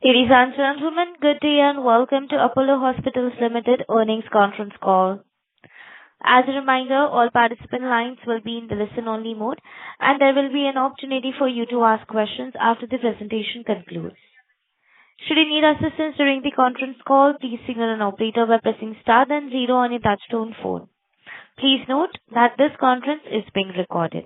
Ladies and gentlemen, good day and welcome to Apollo Hospitals Limited earnings conference call. As a reminder, all participant lines will be in the listen-only mode, and there will be an opportunity for you to ask questions after the presentation concludes. Should you need assistance during the conference call, please signal an operator by pressing star then zero on your touchtone phone. Please note that this conference is being recorded.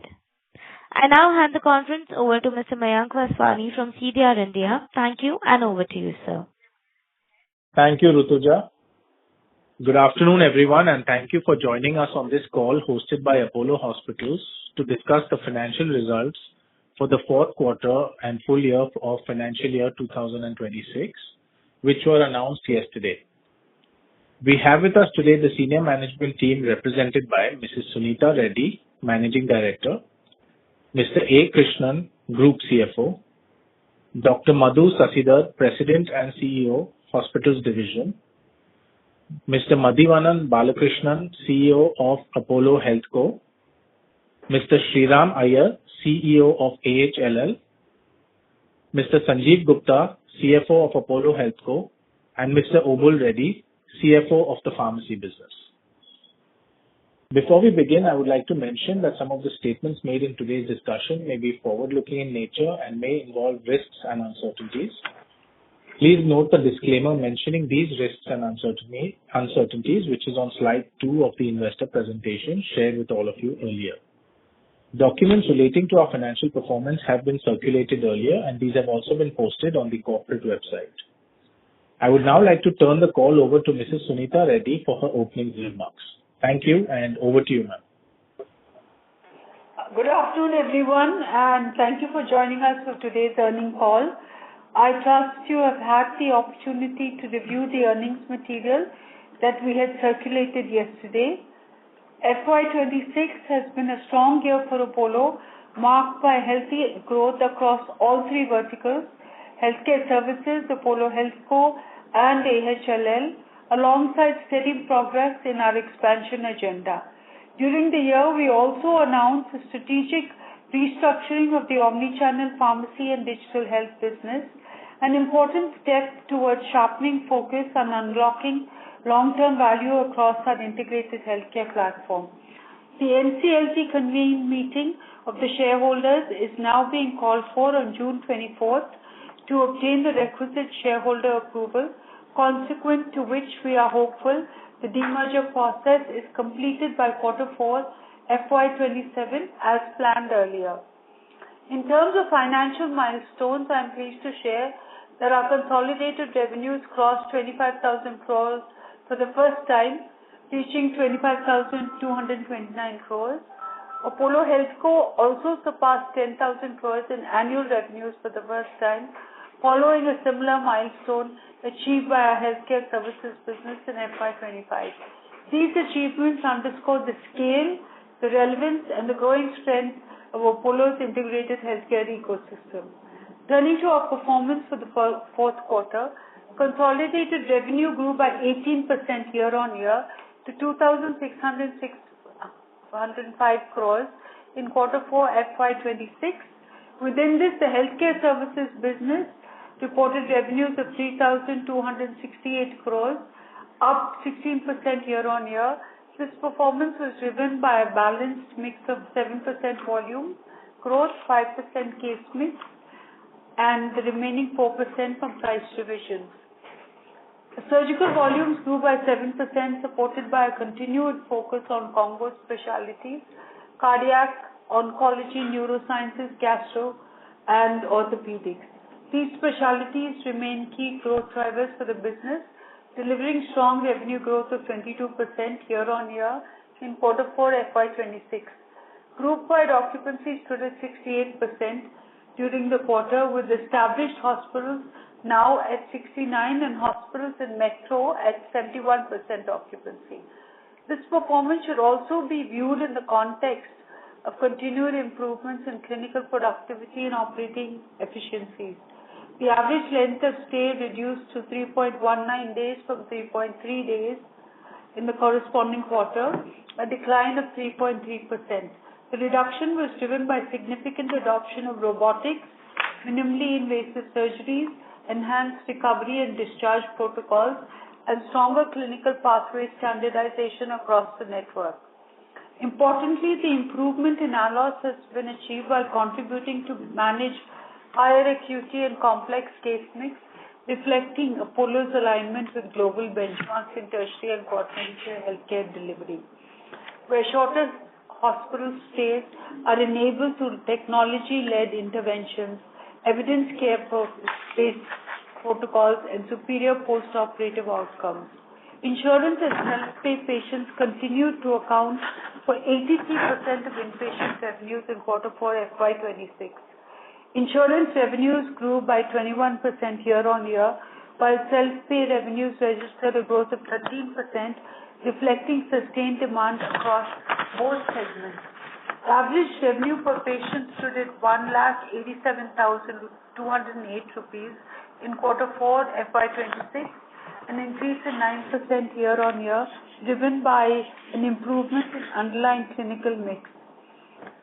I now hand the conference over to Mr. Mayank Vaswani from CDR India. Thank you, and over to you, sir. Thank you, Rutuja. Good afternoon, everyone, and thank you for joining us on this call hosted by Apollo Hospitals to discuss the financial results for the fourth quarter and full year of financial year 2026, which were announced yesterday. We have with us today the senior management team represented by Mrs. Sunita Reddy, Managing Director, Mr. A. Krishnan, Group CFO, Dr. Madhu Sasidhar, President and CEO, Hospitals Division, Mr. Madhivanan Balakrishnan, CEO of Apollo HealthCo, Mr. Sriram Iyer, CEO of AHLL, Mr. Sanjeev Gupta, CFO of Apollo HealthCo, and Mr. Obul Reddy, CFO of the pharmacy business. Before we begin, I would like to mention that some of the statements made in today's discussion may be forward-looking in nature and may involve risks and uncertainties. Please note the disclaimer mentioning these risks and uncertainties, which is on slide 2 of the investor presentation shared with all of you earlier. Documents relating to our financial performance have been circulated earlier, and these have also been posted on the corporate website. I would now like to turn the call over to Mrs. Sunita Reddy for her opening remarks. Thank you, and over to you, ma'am. Good afternoon, everyone, and thank you for joining us for today's earnings call. I trust you have had the opportunity to review the earnings material that we had circulated yesterday. FY26 has been a strong year for Apollo, marked by healthy growth across all three verticals: healthcare services, Apollo HealthCo, and AHLL, alongside steady progress in our expansion agenda. During the year, we also announced a strategic restructuring of the omnichannel pharmacy and digital health business, an important step towards sharpening focus on unlocking long-term value across our integrated healthcare platform. The NCLT convened meeting of the shareholders is now being called for on June 24th to obtain the requisite shareholder approval, consequent to which we are hopeful the demerger process is completed by Q4 FY27 as planned earlier. In terms of financial milestones, I am pleased to share that our consolidated revenues crossed 25,000 crores for the first time, reaching 25,229 crores. Apollo HealthCo also surpassed 10,000 crores in annual revenues for the first time, following a similar milestone achieved by our healthcare services business in FY25. These achievements underscore the scale, the relevance, and the growing strength of Apollo's integrated healthcare ecosystem. Turning to our performance for the fourth quarter, consolidated revenue grew by 18% year-on-year to 2,605 crores in Q4 FY26. Within this, the healthcare services business reported revenues of 3,268 crores, up 16% year-on-year. This performance was driven by a balanced mix of 7% volume growth, 5% case mix, and the remaining 4% from price revisions. The surgical volumes grew by 7%, supported by a continued focus on combo specialties, cardiac, oncology, neurosciences, gastro, and orthopedics. These specialties remain key growth drivers for the business, delivering strong revenue growth of 22% year-on-year in Q4 FY26. Group-wide occupancy stood at 68% during the quarter, with established hospitals now at 69 and hospitals in metro at 71% occupancy. This performance should also be viewed in the context of continued improvements in clinical productivity and operating efficiencies. The average length of stay reduced to 3.19 days from 3.3 days in the corresponding quarter, a decline of 3.3%. The reduction was driven by significant adoption of robotics, minimally invasive surgeries, enhanced recovery and discharge protocols, and stronger clinical pathway standardization across the network. Importantly, the improvement in ALOS has been achieved while contributing to manage higher acuity and complex case mix, reflecting Apollo's alignment with global benchmarks in tertiary and quaternary care healthcare delivery, where shorter hospital stays are enabled through technology-led interventions, evidence care-based protocols, and superior post-operative outcomes. Insurance and self-pay patients continue to account for 83% of inpatient revenues in Q4 FY26. Insurance revenues grew by 21% year-on-year, while self-pay revenues registered a growth of 13%, reflecting sustained demand across both segments. Average revenue per patient stood at 1,87,208 rupees in Q4 FY26, an increase of 9% year-on-year, driven by an improvement in underlying clinical mix.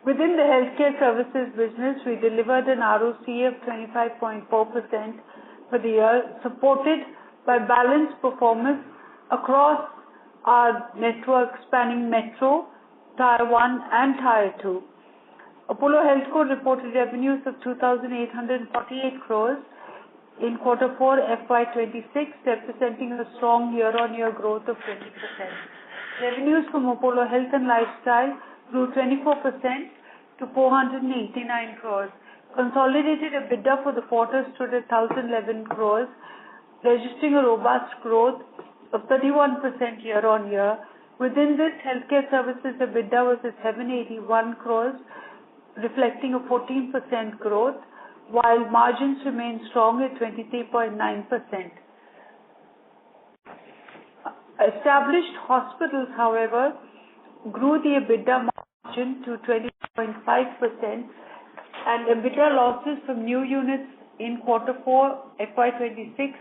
Within the healthcare services business, we delivered an ROC of 25.4% for the year, supported by balanced performance across our network spanning Metro, Tier 1 and Tier 2. Apollo HealthCo reported revenues of 2,848 crores in Q4 FY26, representing a strong year-on-year growth of 20%. Revenues from Apollo Health and Lifestyle grew 24% to 489 crores. Consolidated EBITDA for the quarter stood at 1,011 crores, registering a robust growth of 31% year-on-year. Within this, healthcare services EBITDA was at 781 crores, reflecting a 14% growth, while margins remained strong at 23.9%. Established hospitals, however, grew the EBITDA margin to 20.5%, and EBITDA losses from new units in Q4 FY26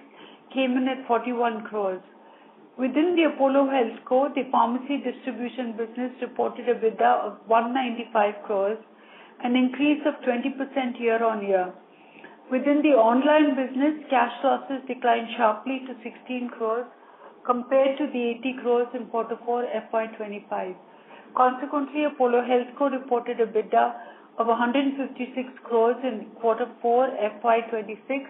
came in at 41 crores. Within the Apollo HealthCo, the pharmacy distribution business reported EBITDA of 195 crores, an increase of 20% year-on-year. Within the online business, cash losses declined sharply to 16 crores compared to the 80 crores in Q4 FY25. Consequently, Apollo HealthCo reported EBITDA of 156 crores in Q4 FY26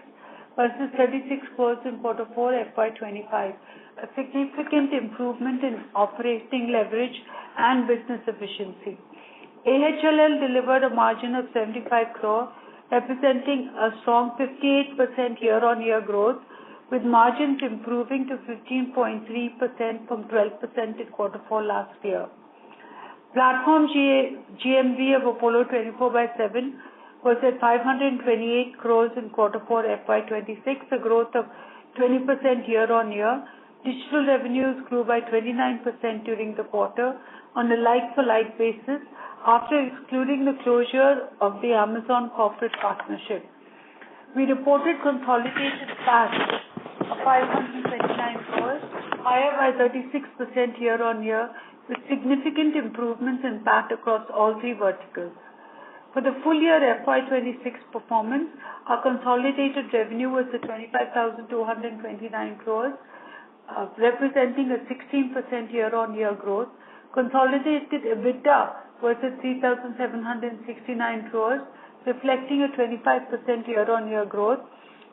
versus 36 crores in Q4 FY25, a significant improvement in operating leverage and business efficiency. AHLL delivered a margin of 75 crore, representing a strong 58% year-on-year growth, with margins improving to 15.3% from 12% in Q4 last year. Platform GMV of Apollo 24/7 was at 528 crores in Q4 FY26, a growth of 20% year-on-year. Digital revenues grew by 29% during the quarter on a like-for-like basis after excluding the closure of the Amazon corporate partnership. We reported consolidated PAT of 529 crores, higher by 36% year-on-year, with significant improvements in PAT across all three verticals. For the full year FY26 performance, our consolidated revenue was at 25,229 crores, representing a 16% year-on-year growth. Consolidated EBITDA was at 3,769 crores, reflecting a 25% year-on-year growth,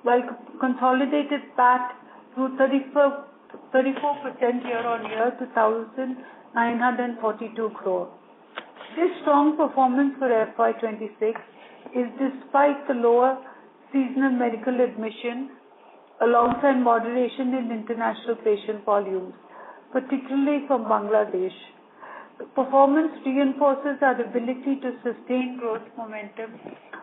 while consolidated PAT grew 34% year-on-year to 1,942 crore. This strong performance for FY26 is despite the lower seasonal medical admission alongside moderation in international patient volumes, particularly from Bangladesh. The performance reinforces our ability to sustain growth momentum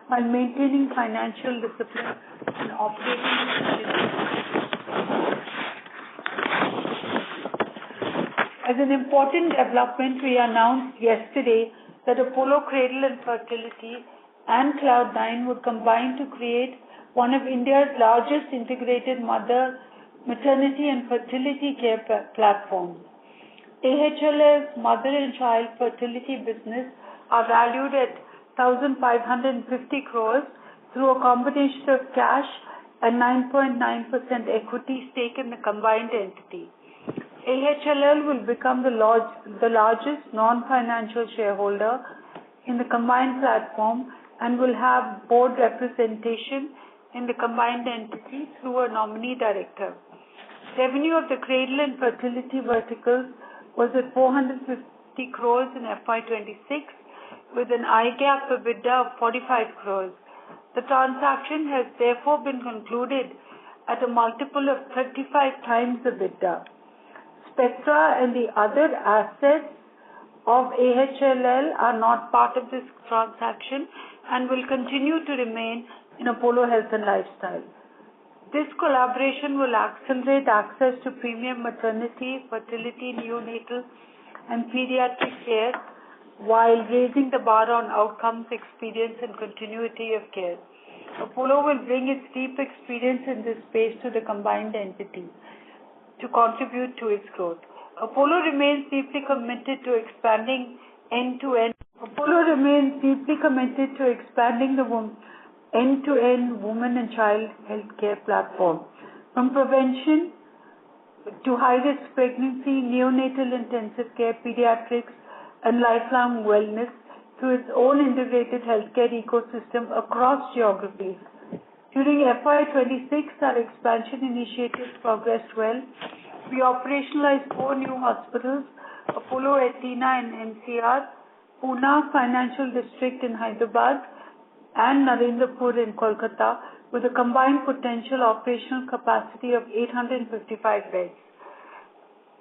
while maintaining financial discipline and operating efficiency. As an important development, we announced yesterday that Apollo Cradle and Fertility and Cloud9 would combine to create one of India's largest integrated maternity and fertility care platforms. AHLL's mother and child fertility business are valued at 1,550 crores through a combination of cash and 9.9% equity stake in the combined entity. AHLL will become the largest non-financial shareholder in the combined platform and will have board representation in the combined entity through a nominee director. Revenue of the cradle and fertility verticals was at 450 crores in FY26 with an IGAP EBITDA of 45 crores. The transaction has therefore been concluded at a multiple of 35 times EBITDA. Spectra and the other assets of AHLL are not part of this transaction and will continue to remain in Apollo Health and Lifestyle. This collaboration will accelerate access to premium maternity, fertility, neonatal, and pediatric care while raising the bar on outcomes, experience, and continuity of care. Apollo will bring its deep experience in this space to the combined entity to contribute to its growth. Apollo remains deeply committed to expanding end-to-end women and child healthcare platform, from prevention to high-risk pregnancy, neonatal intensive care, pediatrics, and lifelong wellness through its own integrated healthcare ecosystem across geographies. During FY26, our expansion initiatives progressed well. We operationalized 4 new hospitals, Apollo Athena in NCR, Pune Financial District in Hyderabad, and Narendrapur in Kolkata, with a combined potential operational capacity of 855 beds,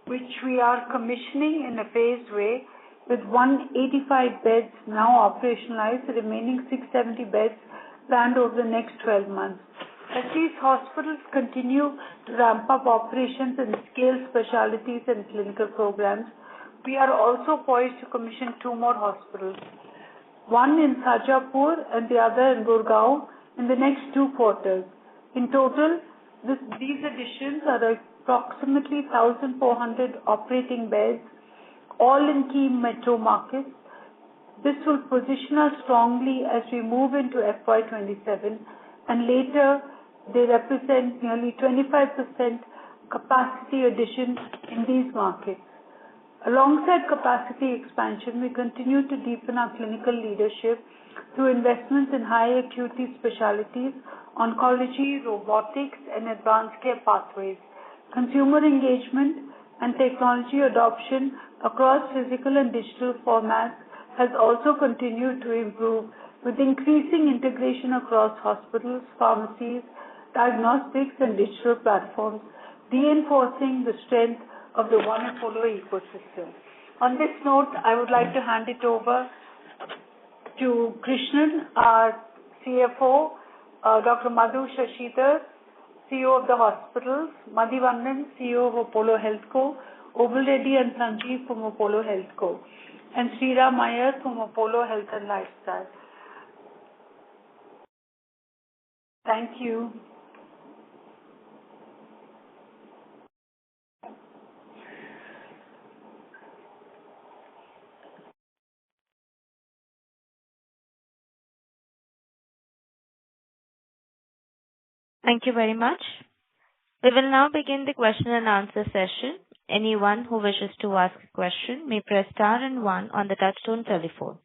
which we are commissioning in a phased way, with 185 beds now operationalized, the remaining 670 beds planned over the next 12 months. As these hospitals continue to ramp up operations and scale specialties and clinical programs, we are also poised to commission 2 more hospitals, one in Sarjapur and the other in Gurgaon, in the next 2 quarters. In total, these additions are approximately 1,400 operating beds, all in key metro markets. This will position us strongly as we move into FY27, and later they represent nearly 25% capacity addition in these markets. Alongside capacity expansion, we continue to deepen our clinical leadership through investments in high acuity specialties, oncology, robotics, and advanced care pathways. Consumer engagement and technology adoption across physical and digital formats has also continued to improve, with increasing integration across hospitals, pharmacies, diagnostics, and digital platforms, reinforcing the strength of the One Apollo ecosystem. On this note, I would like to hand it over to Krishnan, our CFO, Dr. Madhu Shashidhar, CEO of the hospitals, Madhivandan, CEO of Apollo Healthco, Obul Reddy and Sanjeev from Apollo Healthco, and Sriram Iyer from Apollo Health and Lifestyle. Thank you. Thank you very much. We will now begin the question and answer session. Anyone who wishes to ask a question may press star and 1 on the touchtone telephone.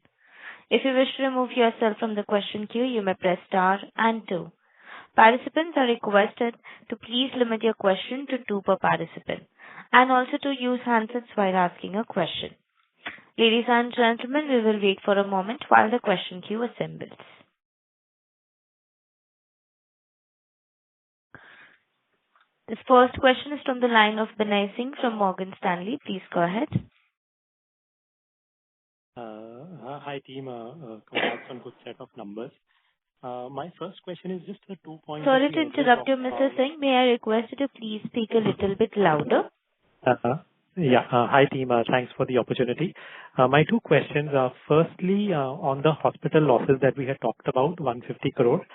If you wish to remove yourself from the question queue, you may press star and 2. Participants are requested to please limit your question to 2 per participant, and also to use handsets while asking a question. Ladies and gentlemen, we will wait for a moment while the question queue assembles. This first question is from the line of Binay Singh from Morgan Stanley. Please go ahead. Hi team, congrats on good set of numbers. My first question is just a 2 points. Sorry to interrupt you, Mr. Singh. May I request you to please speak a little bit louder? Hi team, thanks for the opportunity. My 2 questions are, firstly, on the hospital losses that we had talked about, 150 crore.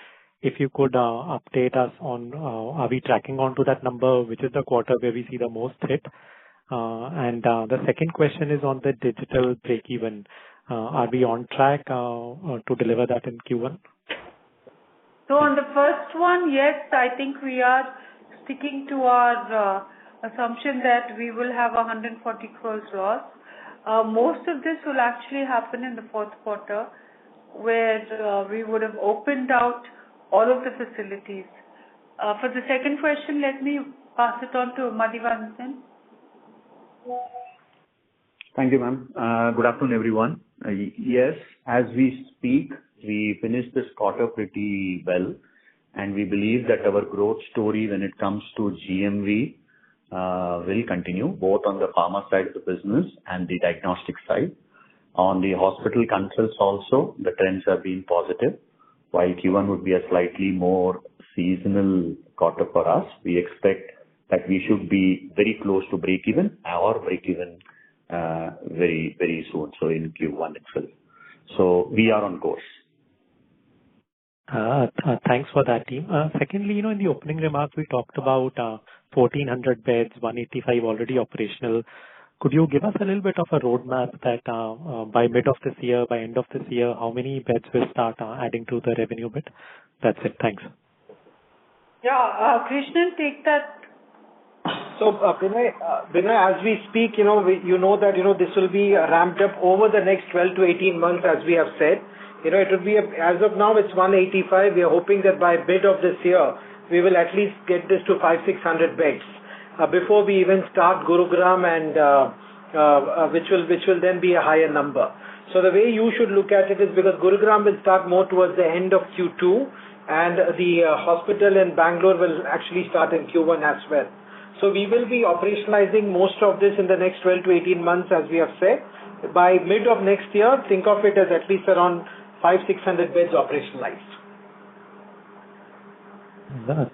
If you could update us on, are we tracking on to that number, which is the quarter where we see the most hit? And the second question is on the digital break-even. Are we on track to deliver that in Q1? So on the first one, yes, I think we are sticking to our assumption that we will have 140 crores loss. Most of this will actually happen in the fourth quarter, where we would have opened out all of the facilities. For the second question, let me pass it on to Madhivanan. Thank you, ma'am. Good afternoon, everyone. Yes, as we speak, we finished this quarter pretty well, and we believe that our growth story when it comes to GMV will continue, both on the pharma side of the business and the diagnostic side. On the hospital consults also, the trends have been positive. While Q1 would be a slightly more seasonal quarter for us, we expect that we should be very close to break-even or break-even very, very soon, so in Q1 itself. So we are on course. Thanks for that, team. Secondly, in the opening remarks, we talked about 1,400 beds, 185 already operational. Could you give us a little bit of a roadmap that by mid of this year, by end of this year, how many beds will start adding to the revenue bit? That's it. Thanks. Yeah, Krishnan, take that. So, Binay, as we speak, that this will be ramped up over the next 12 to 18 months, as we have said. It would be, as of now, it's 185. We are hoping that by mid of this year, we will at least get this to 500-600 beds before we even start Gurugram, and which will then be a higher number. So the way you should look at it is because Gurugram will start more towards the end of Q2, and the hospital in Bangalore will actually start in Q1 as well. So we will be operationalizing most of this in the next 12 to 18 months, as we have said. By mid of next year, think of it as at least around 500-600 beds operationalized.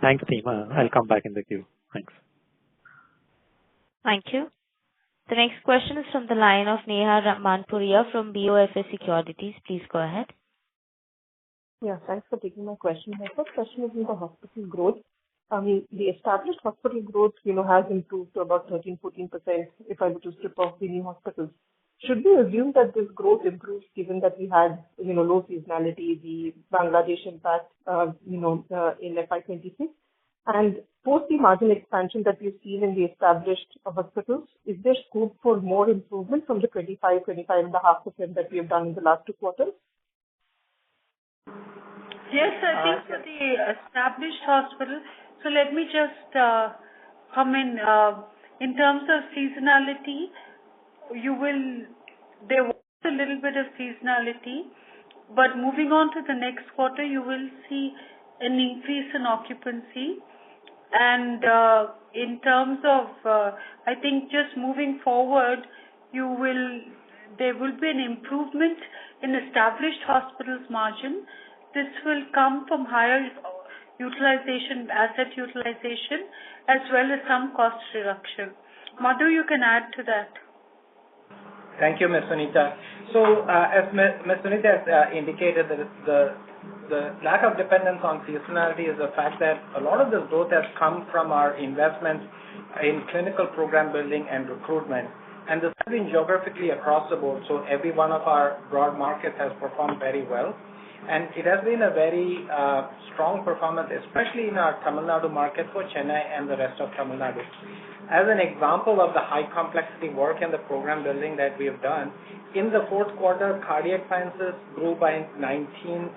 Thanks, team. I'll come back in the queue. Thanks. Thank you. The next question is from the line of Neha Manpuria from BOFA Securities. Please go ahead. Yeah, thanks for taking my question. My first question is on the hospital growth. The established hospital growth, has improved to about 13-14% if I were to strip off the new hospitals. Should we assume that this growth improves given that we had, low seasonality, the Bangladesh impact, in FY26? And post the margin expansion that we've seen in the established hospitals, is there scope for more improvement from the 25.5% that we have done in the last 2 quarters? Yes, I think for the established hospital, so let me just come in terms of seasonality, there was a little bit of seasonality, but moving on to the next quarter, you will see an increase in occupancy. And in terms of, I think just moving forward, there will be an improvement in established hospitals margin. This will come from higher utilization, asset utilization, as well as some cost reduction. Madhu, you can add to that. Thank you, Ms. Sunita. So, as Ms. Sunita has indicated, the lack of dependence on seasonality is the fact that a lot of this growth has come from our investments in clinical program building and recruitment. And this has been geographically across the board, so every one of our broad markets has performed very well. And it has been a very strong performance, especially in our Tamil Nadu market for Chennai and the rest of Tamil Nadu. As an example of the high complexity work and the program building that we have done, in the fourth quarter, cardiac sciences grew by 19%,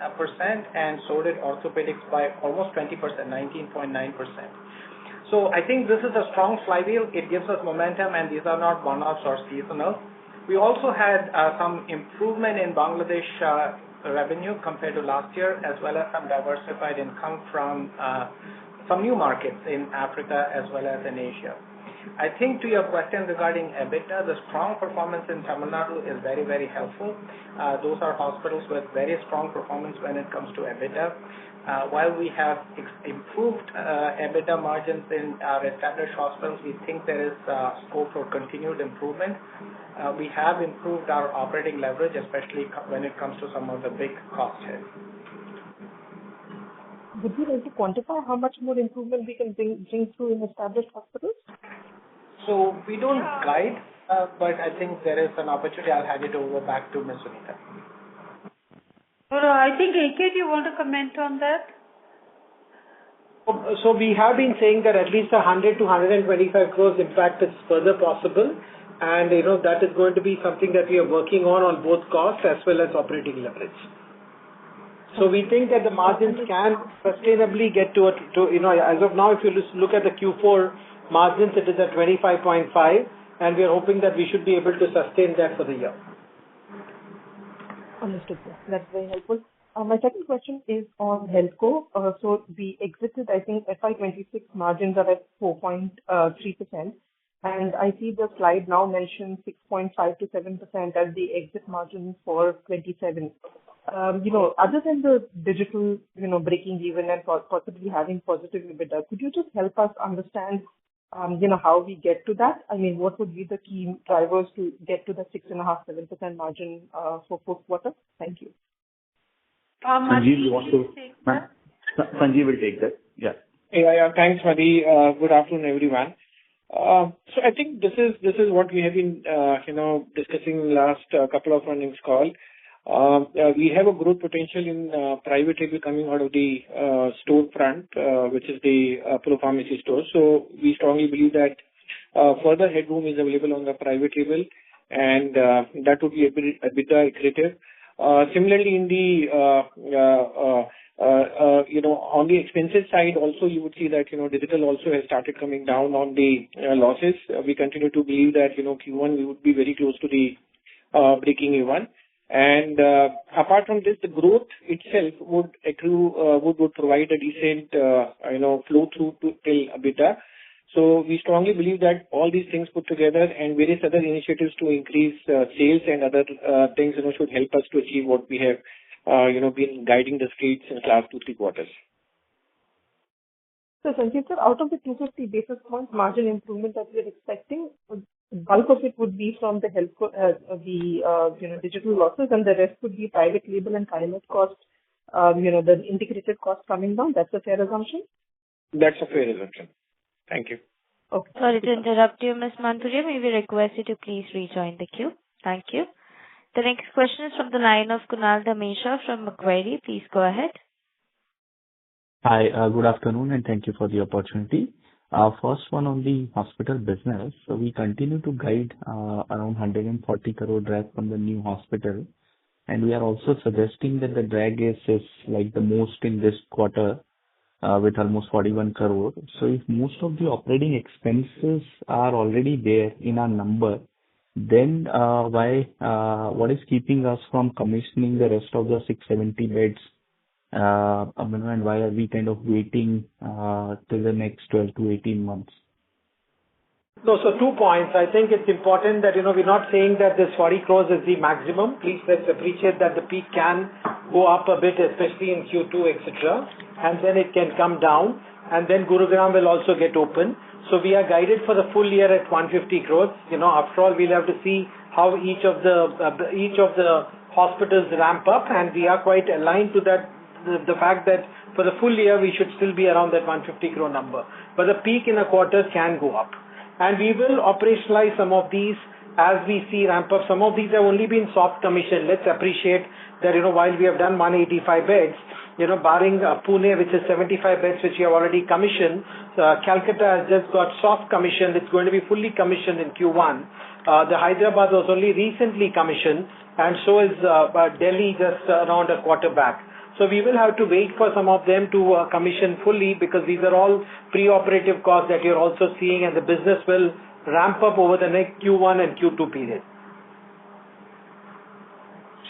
and so did orthopedics by almost 20%, 19.9%. So I think this is a strong flywheel. It gives us momentum, and these are not one-offs or seasonal. We also had some improvement in Bangladesh revenue compared to last year, as well as some diversified income from some new markets in Africa as well as in Asia. I think to your question regarding EBITDA, the strong performance in Tamil Nadu is very, very helpful. Those are hospitals with very strong performance when it comes to EBITDA. While we have improved EBITDA margins in our established hospitals, we think there is scope for continued improvement. We have improved our operating leverage, especially when it comes to some of the big cost heads. Would you like to quantify how much more improvement we can bring through in established hospitals? So we don't guide, but I think there is an opportunity. I'll hand it over back to Ms. Sunita. I think AK, do you want to comment on that? So we have been saying that at least 100 to 125 crores impact is further possible, and that is going to be something that we are working on both costs as well as operating leverage. So we think that the margins can sustainably get to as of now, if you look at the Q4 margins, it is at 25.5, and we are hoping that we should be able to sustain that for the year. Understood, sir. That's very helpful. My second question is on Healthco. So we exited, I think, FY26 margins are at 4.3%, and I see the slide now mentions 6.5 to 7% as the exit margin for 27. Other than the digital, breaking even and possibly having positive EBITDA, could you just help us understand, how we get to that? I mean, what would be the key drivers to get to the 6.5-7% margin for fourth quarter? Thank you. Sanjeev, you want to? Sanjeev will take that. Yeah. Yeah. Thanks, Madhi. Good afternoon, everyone. So I think this is what we have been, discussing last couple of earnings call. We have a growth potential in private label coming out of the store front, which is the Apolo Pharmacy store. So we strongly believe that further headroom is available on the private label, and that would be a bit accretive. Similarly, in the on the expenses side, also you would see that digital also has started coming down on the losses. We continue to believe that Q1 we would be very close to the breaking even. And apart from this, the growth itself would accrue, would provide a decent, flow through to till EBITDA. So we strongly believe that all these things put together and various other initiatives to increase sales and other things, should help us to achieve what we have, been guiding the streets in the last 2-3 quarters. So Sanjeev sir, out of the 250 basis points margin improvement that we are expecting, bulk of it would be from the digital losses, and the rest would be private label and climate cost, the integrated cost coming down. That's a fair assumption? That's a fair assumption. Thank you. Okay. Sorry to interrupt you, Ms. Manpuria. May we request you to please rejoin the queue? Thank you. The next question is from the line of Kunal Dhamesha from Macquarie. Please go ahead. Hi, good afternoon, and thank you for the opportunity. First one on the hospital business. So we continue to guide around 140 crore drag from the new hospital, and we are also suggesting that the drag is like the most in this quarter, with almost 41 crore. So if most of the operating expenses are already there in our number, then what is keeping us from commissioning the rest of the 670 beds? And why are we kind of waiting till the next 12 to 18 months? No, so 2 points. I think it's important that, we're not saying that this 40 crores is the maximum. Please let's appreciate that the peak can go up a bit, especially in Q2, etc. And then it can come down, and then Gurugram will also get open. So we are guided for the full year at 150 crores. After all, we'll have to see how each of the hospitals ramp up, and we are quite aligned to that. The fact that for the full year we should still be around that 150 crore number, but the peak in a quarter can go up, and we will operationalize some of these as we see ramp up. Some of these have only been soft commission. Let's appreciate that while we have done 185 beds, barring Pune, which is 75 beds, which we have already commissioned, Calcutta has just got soft commission. It's going to be fully commissioned in Q1. The Hyderabad was only recently commissioned, and so is Delhi just around a quarter back. So we will have to wait for some of them to commission fully, because these are all pre-operative costs that you're also seeing, and the business will ramp up over the next Q1 and Q2 period.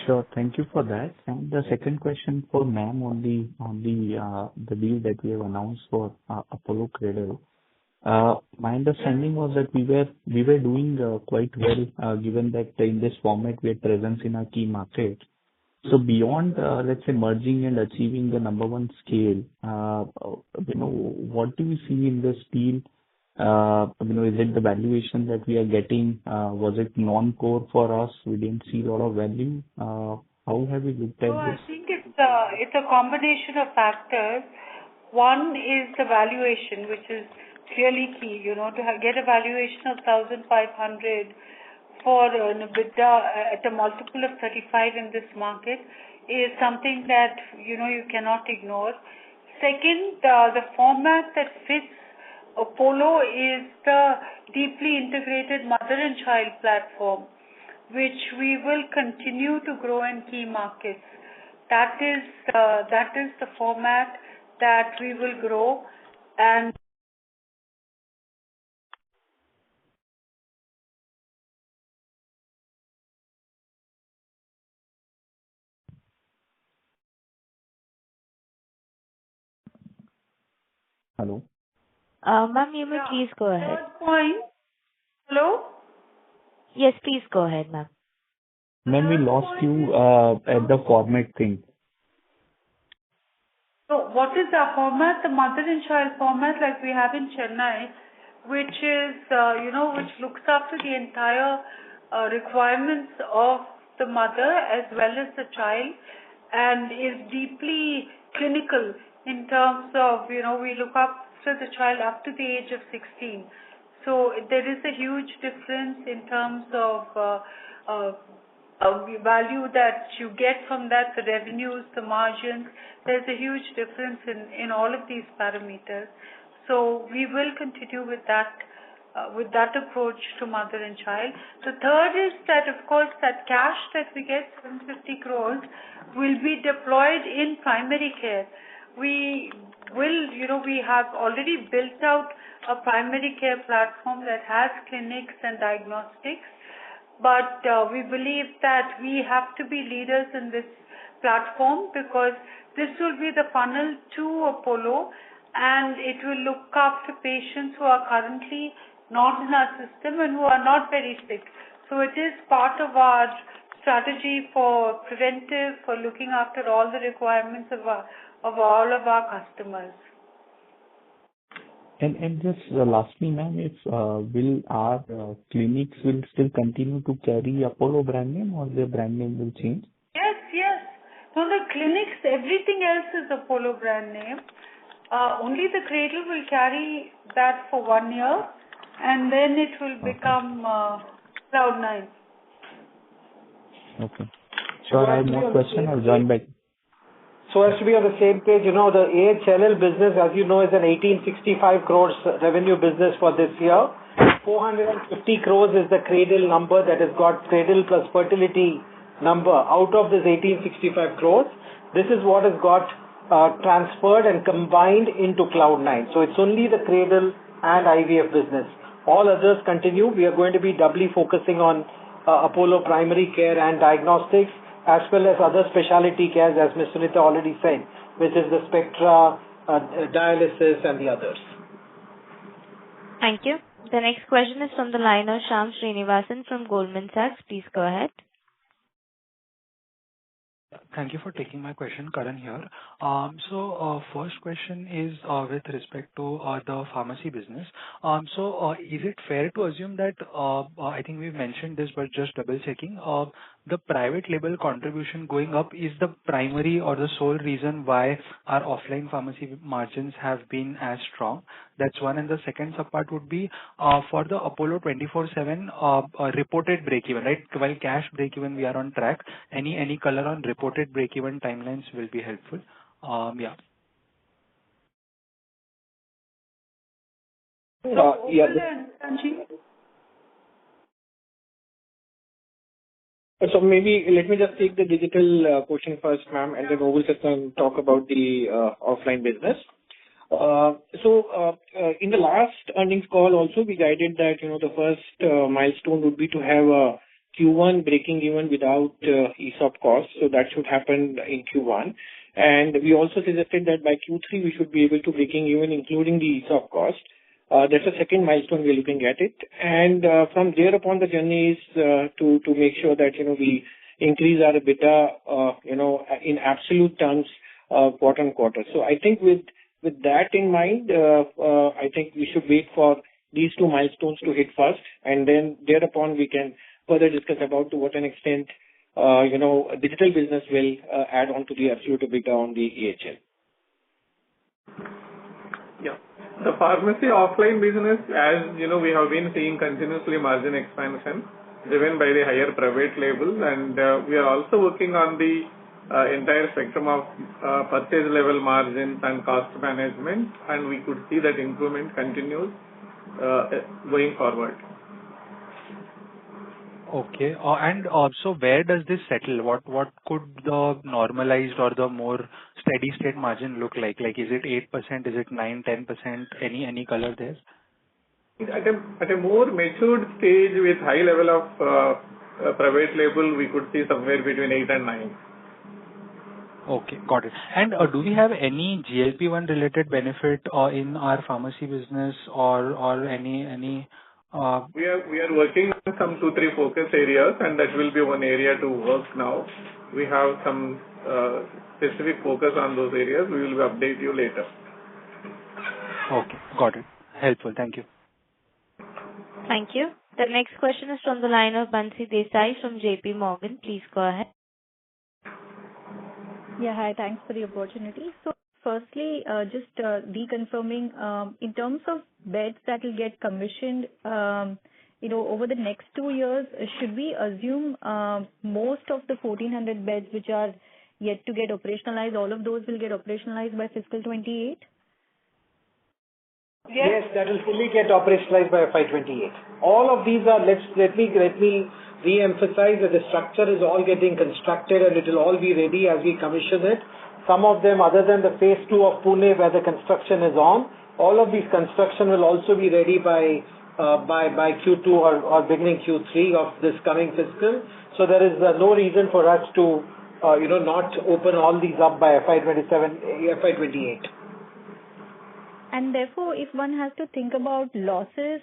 Sure, thank you for that. And the second question for ma'am on the deal that we have announced for Apollo Cradle. My understanding was that we were doing quite well, given that in this format we had presence in our key market. So beyond, let's say, merging and achieving the number one scale, what do you see in this deal? Is it the valuation that we are getting? Was it non-core for us? We didn't see a lot of value. How have we looked at this? I think it's a combination of factors. One is the valuation, which is clearly key. To get a valuation of 1,500 for an EBITDA at a multiple of 35 in this market is something that you cannot ignore. second, the format that fits Apolo is the deeply integrated mother and child platform, which we will continue to grow in key markets. That is the format that we will grow. And Hello. Ma'am, you may please go ahead. third point. Hello? Yes, please go ahead, ma'am. Ma'am, we lost you at the format thing. So what is our format? The mother and child format like we have in Chennai, which is, which looks after the entire requirements of the mother as well as the child, and is deeply clinical in terms of, we look after the child up to the age of 16. So there is a huge difference in terms of value that you get from that, the revenues, the margins. There's a huge difference in all of these parameters. So we will continue with that approach to mother and child. The third is that, of course, that cash that we get, 750 crores, will be deployed in primary care. We have already built out a primary care platform that has clinics and diagnostics. But we believe that we have to be leaders in this platform, because this will be the funnel to Apollo, and it will look after patients who are currently not in our system and who are not very sick. So it is part of our strategy for preventive, for looking after all the requirements of all of our customers. And just lastly, ma'am, if will our clinics will still continue to carry Apollo brand name, or their brand name will change? Yes. So the clinics, everything else is Apollo brand name. Only the cradle will carry that for 1 year, and then it will become Cloud9. Okay. Sure, I have more question. I'll join back. So as to be on the same page, the AHLL business, as you know, is an 1865 crores revenue business for this year. 450 crores is the cradle number that has got cradle plus fertility number out of this 1865 crores. This is what has got transferred and combined into Cloud9. So it's only the cradle and IVF business. All others continue. We are going to be doubly focusing on Apollo primary care and diagnostics, as well as other specialty cares, as Ms. Sunita already said, which is the Spectra, dialysis and the others. Thank you. The next question is from the line of Shyam Srinivasan from Goldman Sachs. Please go ahead. Thank you for taking my question, Karan here. First question is with respect to the pharmacy business. Is it fair to assume that, I think we've mentioned this, but just double checking, the private label contribution going up is the primary or the sole reason why our offline pharmacy margins have been as strong? That's one. And the second subpart would be for the Apollo 24/7 reported break-even, right? While cash break-even, we are on track. Any color on reported break-even timelines will be helpful. Yeah. So maybe let me just take the digital question first, ma'am, and then Obul can talk about the offline business. In the last earnings call also, we guided that, the first milestone would be to have a Q1 breaking even without ESOP costs. So that should happen in Q1. And we also suggested that by Q3, we should be able to breaking even, including the ESOP cost. That's the second milestone we're looking at it. And from there upon, the journey is to make sure that, we increase our EBITDA, in absolute terms, quarter on quarter. So I think with that in mind, I think we should wait for these two milestones to hit first, and then thereupon we can further discuss about to what an extent, digital business will add on to the absolute EBITDA on the AHL. Yeah. The pharmacy offline business, as we have been seeing continuously margin expansion driven by the higher private label, and we are also working on the entire spectrum of purchase level margins and cost management, and we could see that improvement continues going forward. Okay. And also, where does this settle? What could the normalized or the more steady state margin look like? Like, is it 8%? Is it 9, 10%? Any color there? At a more matured stage with high level of private label, we could see somewhere between 8 and 9. Okay, got it. And do we have any GLP-1 related benefit in our pharmacy business or any? We are working on some 2-3 focus areas, and that will be one area to work now. We have some specific focus on those areas. We will update you later. Okay, got it. Helpful. Thank you. Thank you. The next question is from the line of Bansi Desai from JP Morgan. Please go ahead. Yeah, hi. Thanks for the opportunity. So, firstly, just reconfirming, in terms of beds that will get commissioned, over the next 2 years, should we assume most of the 1,400 beds which are yet to get operationalized, all of those will get operationalized by fiscal 28? Yes, that will fully get operationalized by FY28. All of these are, let me re-emphasize that the structure is all getting constructed and it will all be ready as we commission it. Some of them, other than the phase 2 of Pune where the construction is on, all of these construction will also be ready by Q2 or beginning Q3 of this coming fiscal. So there is no reason for us to not open all these up by FY28. And therefore, if one has to think about losses,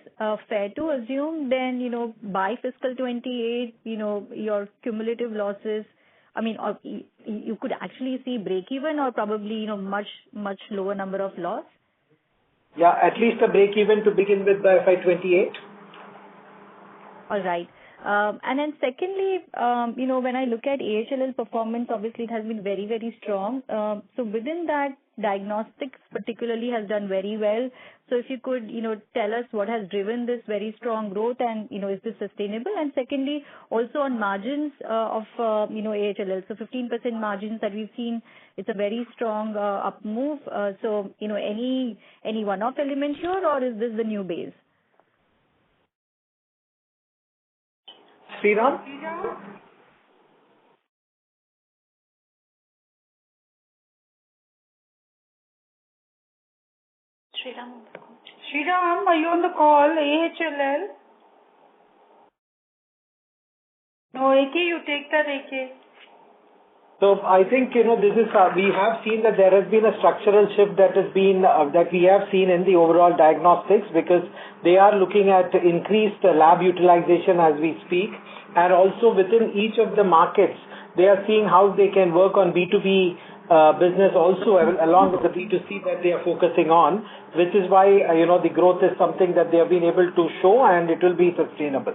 fair to assume then, by fiscal 28, your cumulative losses, or you could actually see break even or probably, much lower number of loss? Yeah, at least a break even to begin with by FY28. All right. And then secondly, when I look at AHLL performance, obviously it has been very, very strong. So within that, diagnostics particularly has done very well. So if you could, tell us what has driven this very strong growth and, is this sustainable? And secondly, also on margins of, AHLL. So 15% margins that we've seen, it's a very strong up move. So, any one-off element here or is this the new base? Sriram? Sriram, are you on the call? AHLL? No, AK, you take that, AK. So I think, this is, we have seen that there has been a structural shift that we have seen in the overall diagnostics because they are looking at increased lab utilization as we speak. And also within each of the markets, they are seeing how they can work on B2B business also along with the B2C that they are focusing on, which is why, the growth is something that they have been able to show and it will be sustainable.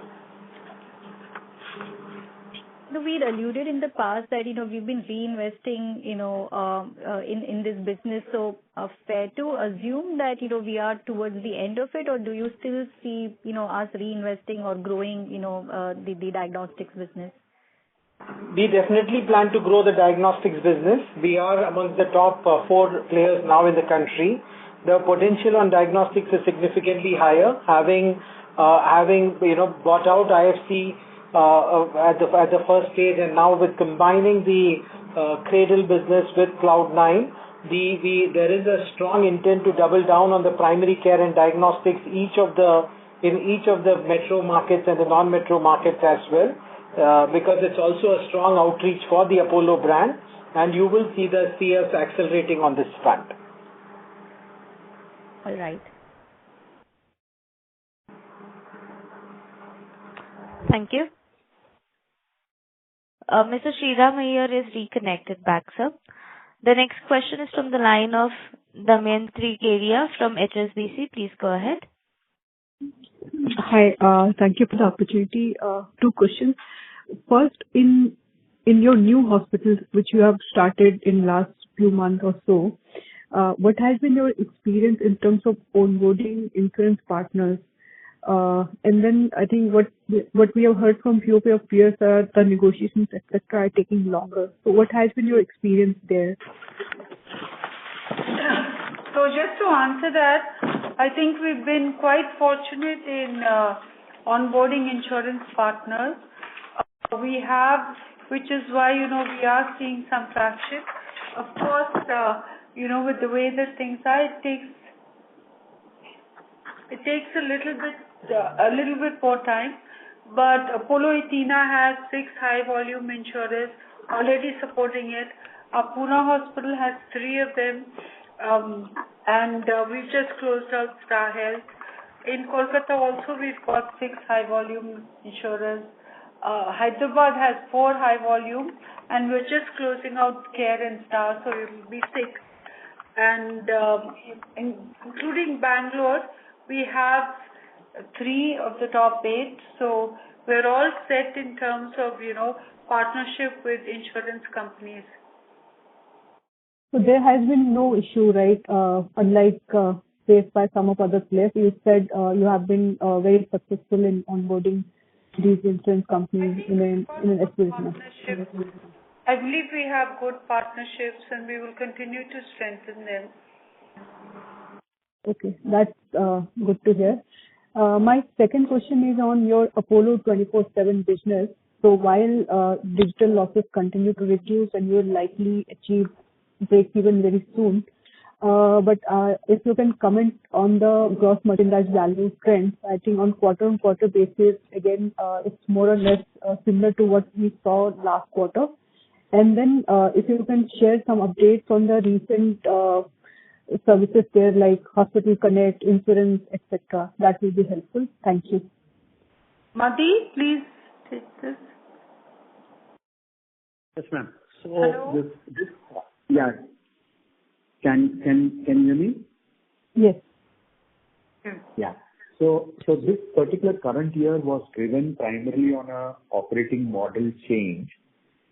We alluded in the past that, we've been reinvesting, in this business. So fair to assume that, we are towards the end of it, or do you still see, us reinvesting or growing, the diagnostics business? We definitely plan to grow the diagnostics business. We are amongst the top 4 players now in the country. The potential on diagnostics is significantly higher. Having bought out IFC at the first stage, and now with combining the Cradle business with Cloud9, there is a strong intent to double down on the primary care and diagnostics in each of the metro markets and the non-metro markets as well, because it's also a strong outreach for the Apollo brand, and you will see us accelerating on this front. All right. Thank you. Mr. Sriram Iyer is reconnected back, sir. The next question is from the line of Damayanti Kedia from HSBC. Please go ahead. Hi, thank you for the opportunity. 2 questions. First, in your new hospitals, which you have started in last few months or so, what has been your experience in terms of onboarding insurance partners And then I think what we have heard from few of your peers are the negotiations, etc., are taking longer. So what has been your experience there? So just to answer that, I think we've been quite fortunate in onboarding insurance partners. We have, which is why, we are seeing some traction. Of course, with the way that things are, it takes a little bit more time. But Apollo Athena has 6 high volume insurers already supporting it. Our Pune hospital has 3 of them. And we've just closed out Star Health. In Kolkata also we've got 6 high volume insurers. Hyderabad has 4 high volume, and we're just closing out Care and Star, so it will be 6. And including Bangalore, we have 3 of the top 8. So we're all set in terms of partnership with insurance companies. So there has been no issue, right? Unlike faced by some of other players, you said you have been very successful in onboarding these insurance companies in an expedition. I believe we have good partnerships, and we will continue to strengthen them. Okay, that's good to hear. My second question is on your Apollo 24/7 business. So while digital losses continue to reduce and you will likely achieve break-even very soon, but if you can comment on the gross merchandise value trends, I think on quarter-on-quarter basis, again, it's more or less similar to what we saw last quarter. And then if you can share some updates on the recent services there, like Hospital Connect, insurance, etc., that will be helpful. Thank you. Madhi, please take this. Yes, ma'am. So hello? this yeah. Can you hear me? Yes. Yeah. So this particular current year was driven primarily on a operating model change,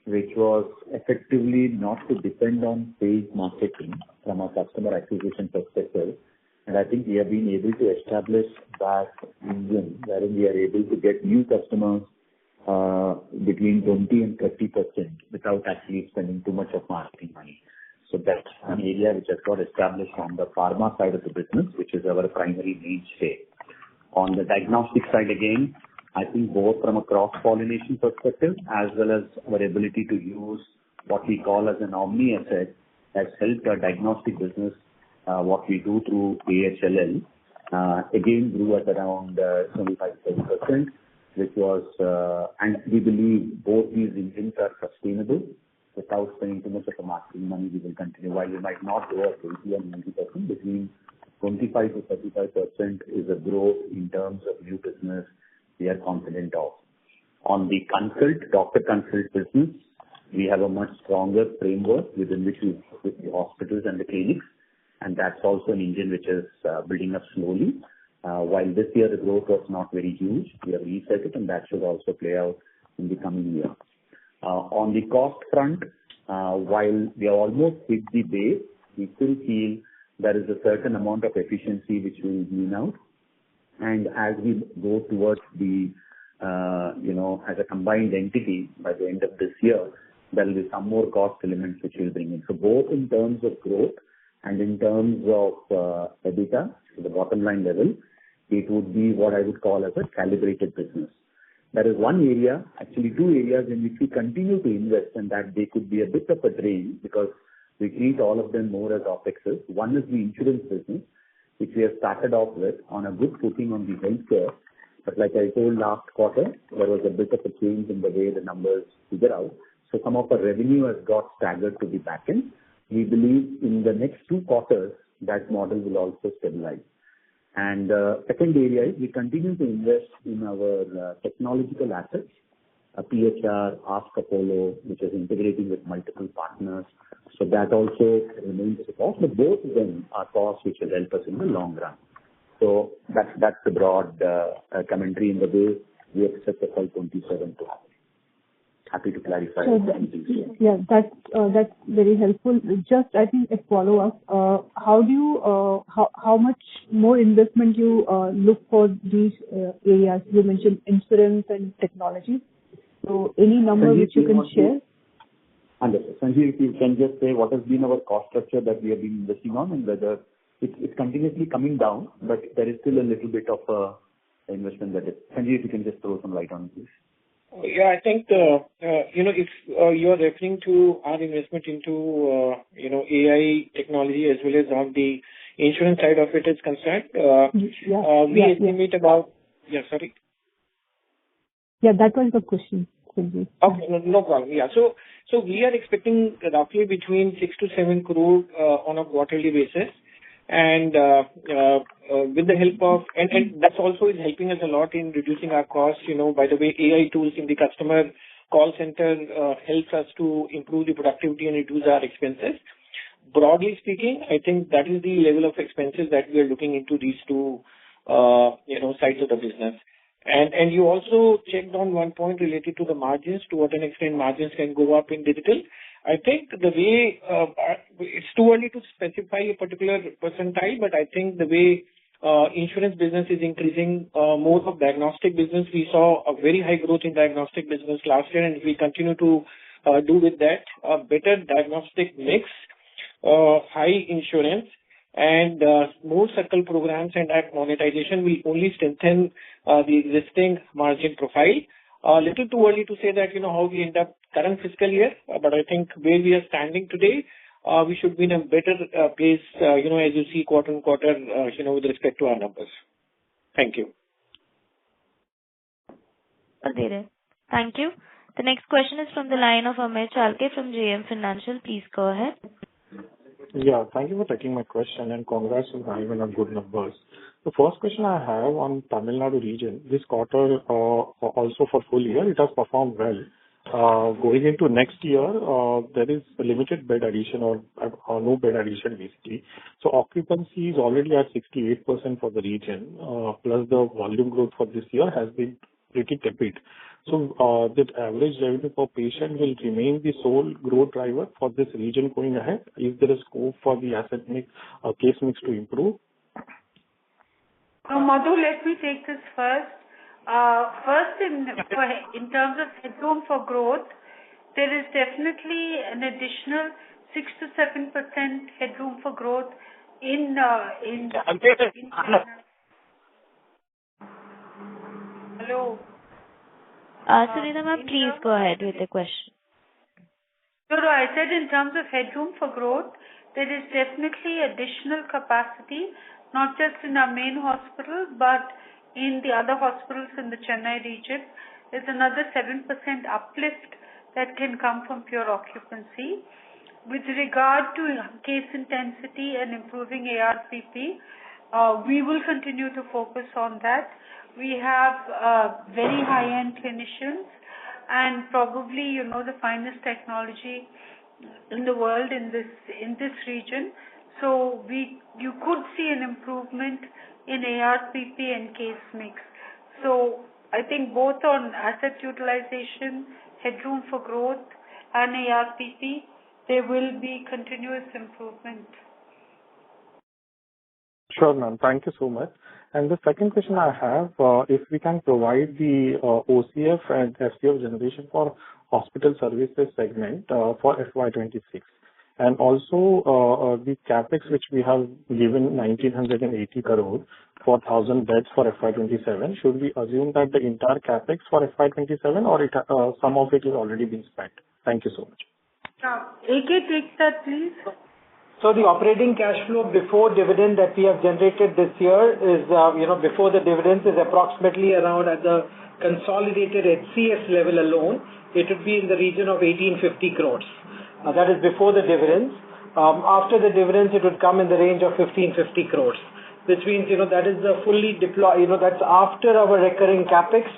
which was effectively not to depend on paid marketing from a customer acquisition perspective. And I think we have been able to establish that engine wherein we are able to get new customers between 20 and 30% without actually spending too much of marketing money. So that's an area which has got established on the pharma side of the business, which is our primary mainstay. On the diagnostic side again, I think both from a cross-pollination perspective as well as our ability to use what we call as an omni asset has helped our diagnostic business, what we do through AHLL, again grew at around 25-30%, which was, and we believe both these engines are sustainable. Without spending too much of the marketing money, we will continue. While we might not grow at 80 and 90%, between 25 to 35% is a growth in terms of new business we are confident of. On the doctor consult business, we have a much stronger framework within which we work with the hospitals and the clinics, and that's also an engine which is building up slowly. While this year the growth was not very huge, we have reset it, and that should also play out in the coming year. On the cost front, while we have almost hit the base, we still feel there is a certain amount of efficiency which we will glean out. And as we go towards the, as a combined entity by the end of this year, there will be some more cost elements which we'll bring in. So both in terms of growth and in terms of EBITDA, so the bottom line level, it would be what I would call as a calibrated business. There is one area, actually 2 areas in which we continue to invest, and that they could be a bit of a drain because we treat all of them more as OpExes. One is the insurance business, which we have started off with on a good footing on the healthcare. But like I told last quarter, there was a bit of a change in the way the numbers figure out. So some of our revenue has got staggered to the back end. We believe in the next 2 quarters, that model will also stabilize. And second area is we continue to invest in our technological assets, PHR, Ask Apollo, which is integrating with multiple partners. So that also remains a cost, but both of them are costs which will help us in the long run. So that's the broad commentary in the way we expect FY 27 to happen. happy to clarify anything. Yeah, that's very helpful. Just, I think, a follow-up. How much more investment you look for these areas? You mentioned insurance and technology. So any number Sanjeev, which you can share? Understood. Sanjeev, if you can just say what has been our cost structure that we have been investing on, and whether it's continuously coming down, but there is still a little bit of investment that is. Sanjeev, if you can just throw some light on this. Yeah, I think, if you're referring to our investment into, AI technology as well as on the insurance side of it is concerned, we estimate about... Yeah, sorry. Yeah, that was the question, Sanjeev. Okay, no problem. Yeah. So we are expecting roughly between 6 to 7 crore on a quarterly basis. And with the help of, and that also is helping us a lot in reducing our costs. By the way, AI tools in the customer call center helps us to improve the productivity and reduce our expenses. Broadly speaking, I think that is the level of expenses that we are looking into these two, sides of the business. And you also checked on one point related to the margins, to what an extent margins can go up in digital. I think the way, it's too early to specify a particular percentile, but I think the way insurance business is increasing, more of diagnostic business, we saw a very high growth in diagnostic business last year, and we continue to do with that a better diagnostic mix, high insurance, and more circle programs and app monetization will only strengthen the existing margin profile. Little too early to say that, how we end up current fiscal year, but I think where we are standing today, we should be in a better place, as you see quarter on quarter, with respect to our numbers. Thank you. Thank you. The next question is from the line of Amir Chalke from JM Financial. Please go ahead. Yeah, thank you for taking my question, and congrats on having on good numbers. The first question I have on Tamil Nadu region, this quarter, also for full year, it has performed well. Going into next year, there is a limited bed addition or no bed addition basically. So occupancy is already at 68% for the region, plus the volume growth for this year has been pretty tepid. So that average revenue per patient will remain the sole growth driver for this region going ahead. Is there a scope for the asset mix, case mix to improve? So Madhu, let me take this first. In terms of headroom for growth, there is definitely an additional 6 to 7% headroom for growth in Hello. Sunita ma'am, please go ahead with the question. No, I said in terms of headroom for growth, there is definitely additional capacity, not just in our main hospital, but in the other hospitals in the Chennai region. There's another 7% uplift that can come from pure occupancy. With regard to case intensity and improving ARPP, we will continue to focus on that. We have very high-end clinicians and probably, the finest technology in the world in this region. So you could see an improvement in ARPP and case mix. So I think both on asset utilization, headroom for growth, and ARPP, there will be continuous improvement. Sure, ma'am. Thank you so much. And the second question I have, if we can provide the OCF and FCF generation for hospital services segment for FY26. And also the capex which we have given 1,980 crore for 1,000 beds for FY27. Should we assume that the entire capex for FY27 or some of it is already been spent? Thank you so much. AK, take that please. So the operating cash flow before dividend that we have generated this year is, before the dividends is approximately around at the consolidated HCS level alone, it would be in the region of 1,850 crores. That is before the dividends. After the dividends, it would come in the range of 1,550 crores, which means, that is the fully deployed, that's after our recurring capex,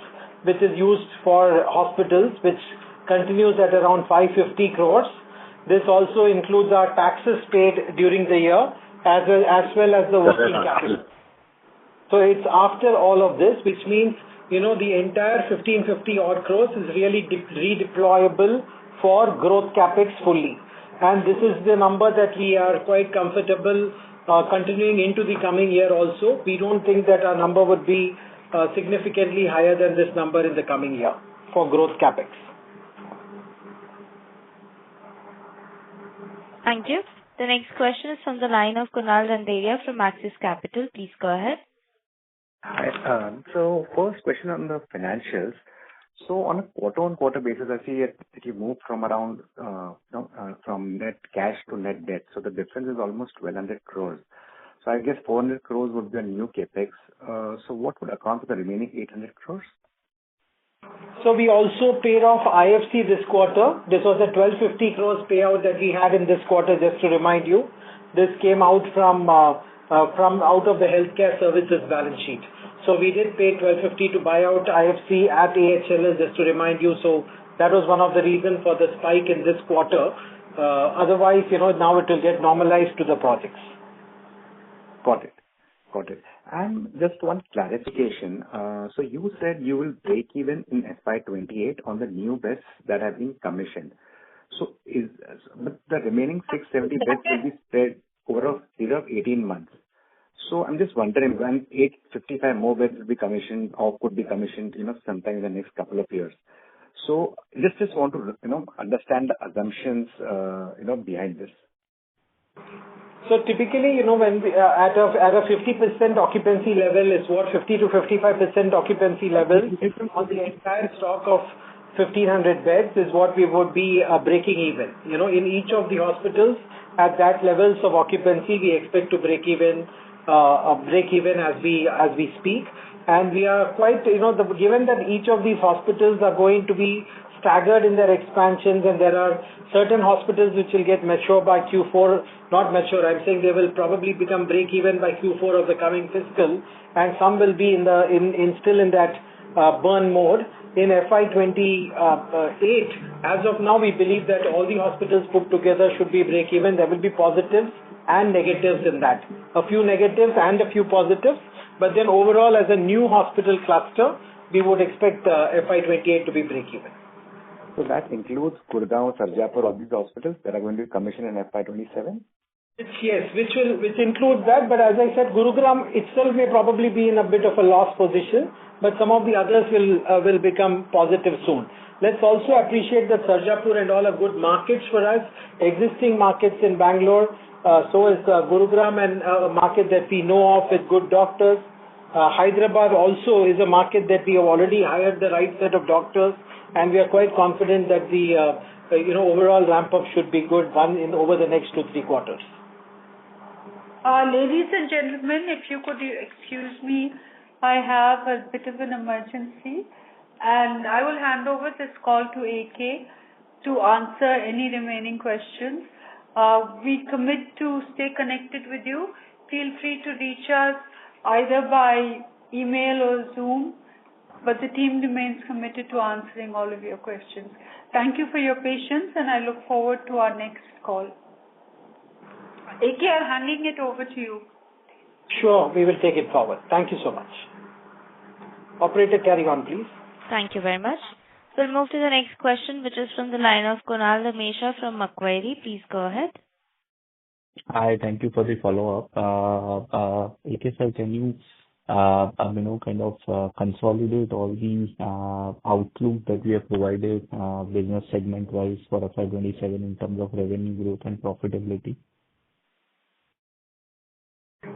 which is used for hospitals, which continues at around 550 crores. This also includes our taxes paid during the year as well as the working capital. So it's after all of this, which means, the entire 1550 odd crores is really redeployable for growth capex fully. And this is the number that we are quite comfortable continuing into the coming year also. We don't think that our number would be significantly higher than this number in the coming year for growth capex. Thank you. The next question is from the line of Kunal Randeria from Axis Capital. Please go ahead. Hi. So first question on the financials. So on a quarter-on-quarter basis, I see that you moved from around from net cash to net debt. So the difference is almost 1,200 crores. So I guess 400 crores would be a new capex. So what would account for the remaining 800 crores? So we also paid off IFC this quarter. This was a 1250 crores payout that we had in this quarter, just to remind you. This came out from out of the healthcare services balance sheet. So we did pay 1250 to buy out IFC at AHLL, just to remind you. So that was one of the reasons for the spike in this quarter. Otherwise, now it will get normalized to the projects. Got it. And just one clarification. So you said you will break even in FY28 on the new beds that have been commissioned. So but the remaining 670 beds will be spread over a period of 18 months. So I'm just wondering when 855 more beds will be commissioned or could be commissioned, sometime in the next couple of years. So just want to, understand the assumptions, behind this. So typically, when we, at a 50% occupancy level is what 50 to 55% occupancy level on the entire stock of 1,500 beds is what we would be breaking even. In each of the hospitals at that levels of occupancy, we expect to break even as we speak. And we are quite, given that each of these hospitals are going to be staggered in their expansions, and there are certain hospitals which will get mature by Q4, not mature, I'm saying they will probably become break even by Q4 of the coming fiscal, and some will be still in that burn mode. In FY28, as of now, we believe that all the hospitals put together should be break even. There will be positives and negatives in that. A few negatives and a few positives, but then overall as a new hospital cluster, we would expect FY28 to be break even. So that includes Gurgaon, Sarjapur, all these hospitals that are going to be commissioned in FY27? Yes, which includes that. But as I said, Gurugram itself may probably be in a bit of a loss position, but some of the others will become positive soon. Let's also appreciate that Sarjapur and all are good markets for us, existing markets in Bangalore. So is Gurugram, and a market that we know of with good doctors. Hyderabad also is a market that we have already hired the right set of doctors, and we are quite confident that the overall ramp up should be good over the next 2-3 quarters. Ladies and gentlemen, if you could excuse me, I have a bit of an emergency, and I will hand over this call to AK to answer any remaining questions. We commit to stay connected with you. Feel free to reach us either by email or Zoom, but the team remains committed to answering all of your questions. Thank you for your patience, and I look forward to our next call. AK, I'm handing it over to you. Sure, we will take it forward. Thank you so much. Operator, carry on, please. Thank you very much. We'll move to the next question, which is from the line of Kunal Dhamesha from Macquarie. Please go ahead. Hi, thank you for the follow-up. AK sir, can you kind of consolidate all the outlook that we have provided business segment-wise for FY27 in terms of revenue growth and profitability?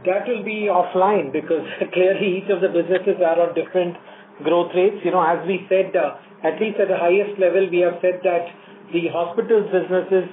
That will be offline, because clearly each of the businesses are on different growth rates. As we said, at least at the highest level, we have said that the hospitals businesses,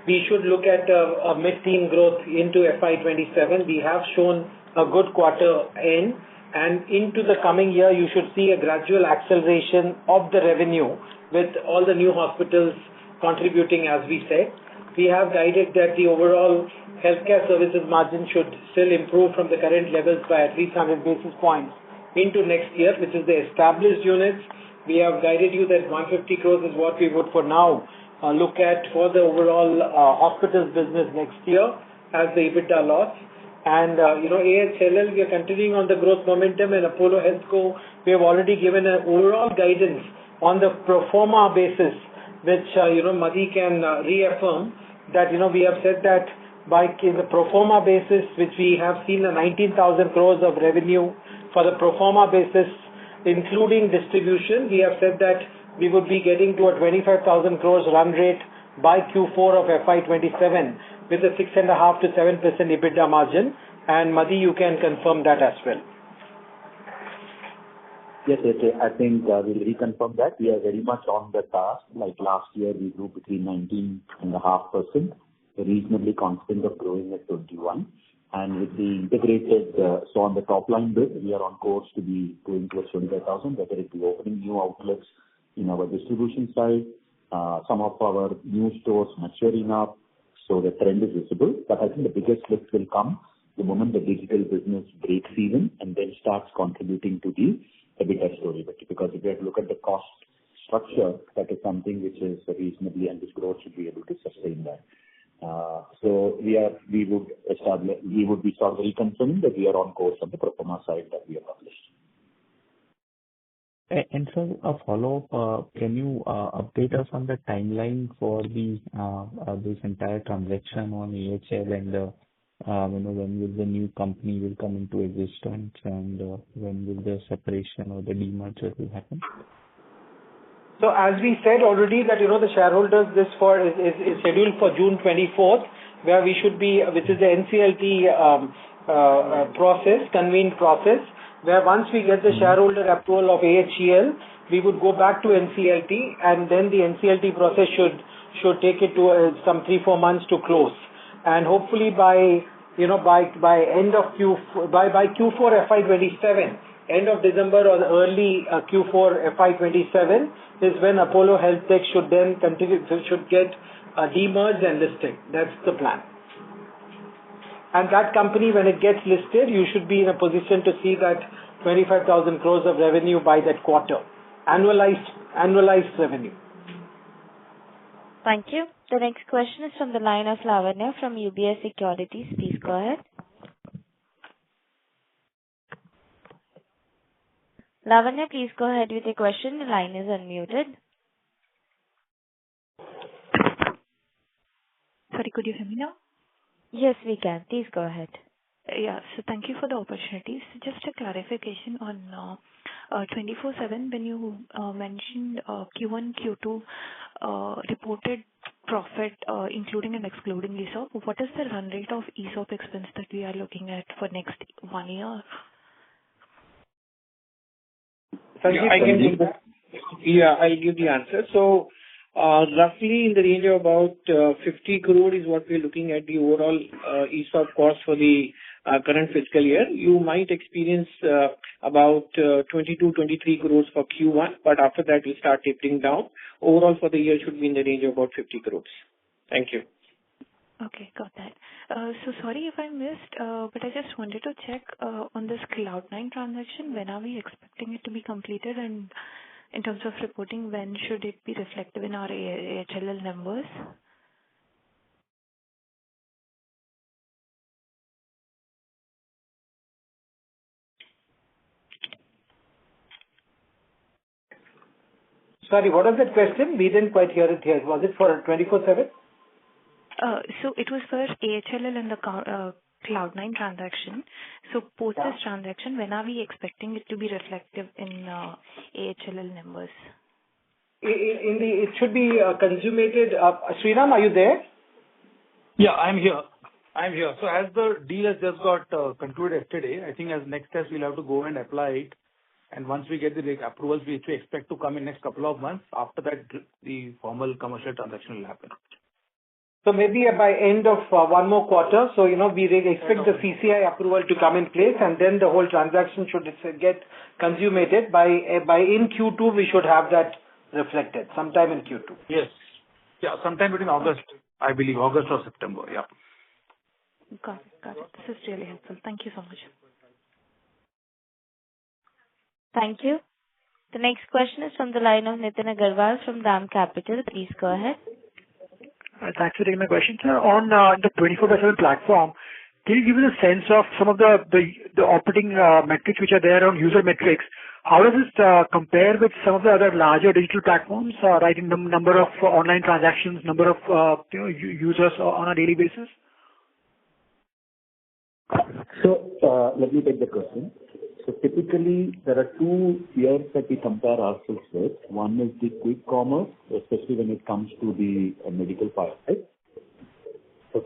we should look at a mid-teen growth into FY27. We have shown a good quarter in, and into the coming year, you should see a gradual acceleration of the revenue with all the new hospitals contributing, as we said. We have guided that the overall healthcare services margin should still improve from the current levels by at least 100 basis points into next year, which is the established units. We have guided you that 150 crores is what we would for now look at for the overall hospitals business next year as the EBITDA loss. And, AHLL, we are continuing on the growth momentum, and Apollo Healthco, we have already given an overall guidance on the pro forma basis, which, Madhi can reaffirm that, we have said that in the pro forma basis, which we have seen the 19,000 crores of revenue for the pro forma basis, including distribution, we have said that we would be getting to a 25,000 crores run rate by Q4 of FY27 with a 6.5 to 7% EBITDA margin. And Madhi, you can confirm that as well. Yes, I think we'll reconfirm that. We are very much on the task. Like last year, we grew between 19.5%, reasonably confident of growing at 21. And with the integrated, so on the top line bit, we are on course to be going towards 25,000, whether it be opening new outlets in our distribution side, some of our new stores maturing up, so the trend is visible. But I think the biggest lift will come the moment the digital business breaks even and then starts contributing to the EBITDA story. Because if you have to look at the cost structure, that is something which is reasonably, and this growth should be able to sustain that. So we would be sort of reconfirming that we are on course on the pro forma side that we have published. And so a follow-up, can you update us on the timeline for this entire transaction on AHL and when will the new company will come into existence and when will the separation or the demerger will happen? So as we said already that, the shareholders is scheduled for June 24th, where we should be, which is the NCLT convened process, where once we get the shareholder approval of AHEL, we would go back to NCLT, and then the NCLT process should take it to some 3-4 months to close. And hopefully by end of Q4 FY27, end of December or early Q4 FY27 is when Apollo HealthTech should get demerged and listed. That's the plan. And that company, when it gets listed, you should be in a position to see that 25,000 crores of revenue by that quarter. Annualized revenue. Thank you. The next question is from the line of Lavanya from UBS Securities. Please go ahead. Lavanya, please go ahead with your question. The line is unmuted. Sorry, could you hear me now? Yes, we can. Please go ahead. Yeah. So thank you for the opportunity. So just a clarification on 24/7, when you mentioned Q1, Q2 reported profit, including and excluding ESOP, what is the run rate of ESOP expense that we are looking at for next 1 year? I'll give the answer. So, roughly in the range of about 50 crore is what we're looking at the overall ESOP cost for the current fiscal year. You might experience about 22-23 crores for Q1, but after that we'll start tapering down. Overall for the year should be in the range of about 50 crores. Thank you. Okay, got that. So sorry if I missed, but I just wanted to check on this Cloud9 transaction. When are we expecting it to be completed, and in terms of reporting, when should it be reflective in our AHLL numbers? Sorry, what was that question? We didn't quite hear it here. Was it for 24/7? So it was for AHLL and the Cloud9 transaction. So post this transaction, when are we expecting it to be reflective in AHLL numbers? It should be consummated. Sriram, are you there? Yeah, I'm here. So as the deal has just got concluded yesterday, I think as next steps we'll have to go and apply it. And once we get the approvals, which we expect to come in next couple of months, after that the formal commercial transaction will happen. So maybe by end of one more quarter, so we expect the CCI approval to come in place, and then the whole transaction should get consummated. By in Q2 we should have that reflected sometime in Q2. Yes. Yeah, sometime between August, I believe, August or September. Yeah. Got it. This is really helpful. Thank you so much. Thank you. The next question is from the line of Nitin Agarwal from DAM Capital. Please go ahead. Thanks for taking my question, sir. On the 24/7 platform, can you give us a sense of some of the operating metrics which are there on user metrics? How does it compare with some of the other larger digital platforms, right, in the number of online transactions, number of users on a daily basis? So let me take the question. So typically, there are two peers that we compare ourselves with. One is the quick commerce, especially when it comes to the medical part. Right? So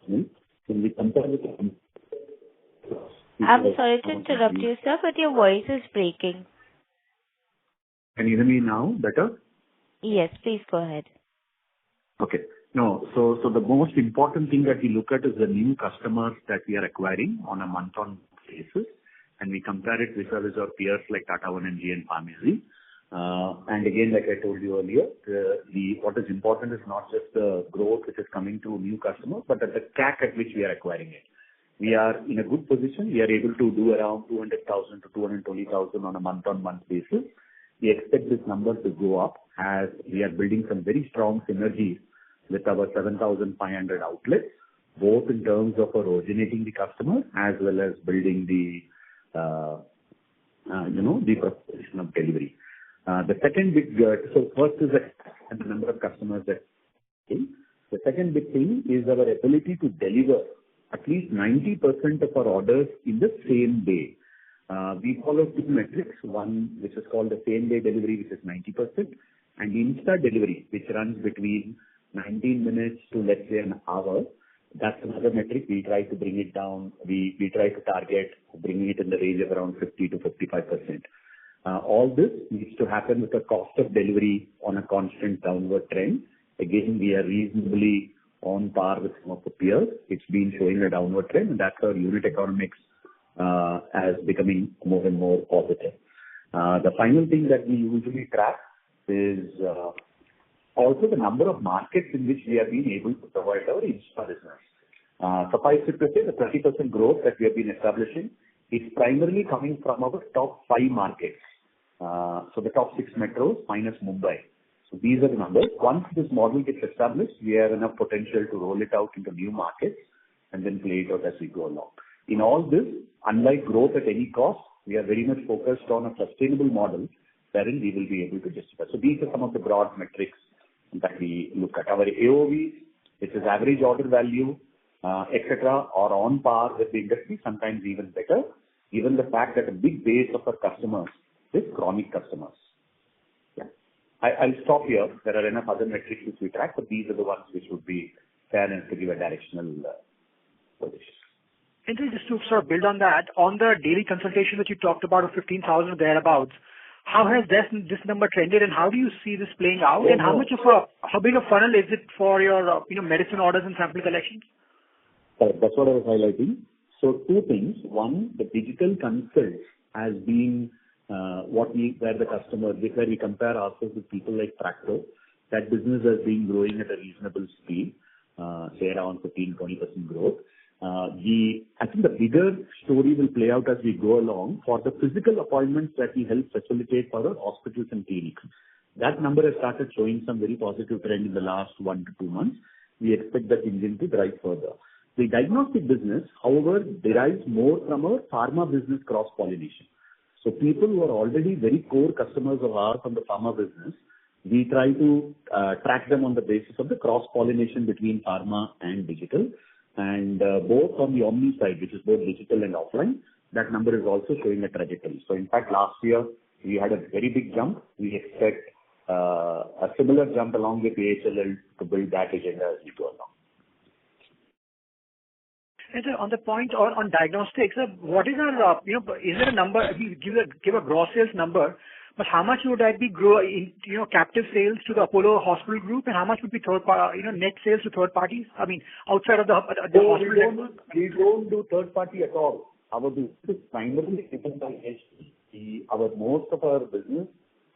when we compare with I'm sorry to interrupt you, sir, but your voice is breaking. Can you hear me now better? Yes, please go ahead. Okay. No, so the most important thing that we look at is the new customers that we are acquiring on a month-on basis, and we compare it with our peers like Tata 1mg and Pharmacy. And again, like I told you earlier, what is important is not just the growth which is coming to new customers, but at the CAC at which we are acquiring it. We are in a good position. We are able to do around 200,000 to 220,000 on a month-on-month basis. We expect this number to go up as we are building some very strong synergies with our 7,500 outlets, both in terms of originating the customer as well as building the proposition of delivery. The second big, so first is the number of customers that. The second big thing is our ability to deliver at least 90% of our orders in the same day. We follow two metrics, one which is called the same day delivery, which is 90%, and Insta delivery, which runs between 19 minutes to, let's say, an hour. That's another metric. We try to bring it down. We try to target bringing it in the range of around 50 to 55%. All this needs to happen with a cost of delivery on a constant downward trend. Again, we are reasonably on par with some of the peers. It's been showing a downward trend, and that's our unit economics as becoming more and more positive. The final thing that we usually track is also the number of markets in which we have been able to provide our Insta business. Suffice it to say, the 30% growth that we have been establishing is primarily coming from our top 5 markets. So the top 6 metros minus Mumbai. So these are the numbers. Once this model gets established, we have enough potential to roll it out into new markets and then play it out as we go along. In all this, unlike growth at any cost, we are very much focused on a sustainable model wherein we will be able to justify. So these are some of the broad metrics that we look at. Our AOV, which is average order value, etc., are on par with the industry, sometimes even better, given the fact that a big base of our customers is chronic customers. Yeah. I'll stop here. There are enough other metrics which we track, but these are the ones which would be fair and to give a directional position. And just to sort of build on that, on the daily consultation that you talked about of 15,000 or thereabouts, how has this number trended, and how do you see this playing out? And how big a funnel is it for your medicine orders and sample collections? That's what I was highlighting. So two things. One, the digital consult has been where we compare ourselves with people like Tractor. That business has been growing at a reasonable speed, say around 15-20% growth. I think the bigger story will play out as we go along for the physical appointments that we help facilitate for our hospitals and clinics. That number has started showing some very positive trend in the last 1 to 2 months. We expect that engine to drive further. The diagnostic business, however, derives more from our pharma business cross-pollination. So people who are already very core customers of ours from the pharma business, we try to track them on the basis of the cross-pollination between pharma and digital. And both on the Omni side, which is both digital and offline, that number is also showing a trajectory. So in fact, last year, we had a very big jump. We expect a similar jump along with AHLL to build that agenda as we go along. And on the point on diagnostics, what is our, is there a number, we give a gross sales number, but how much would that be captive sales to the Apollo Hospital Group, and how much would be net sales to third parties? I mean, outside of the hospital. We don't do third party at all. Our business is primarily driven by HP. Most of our business,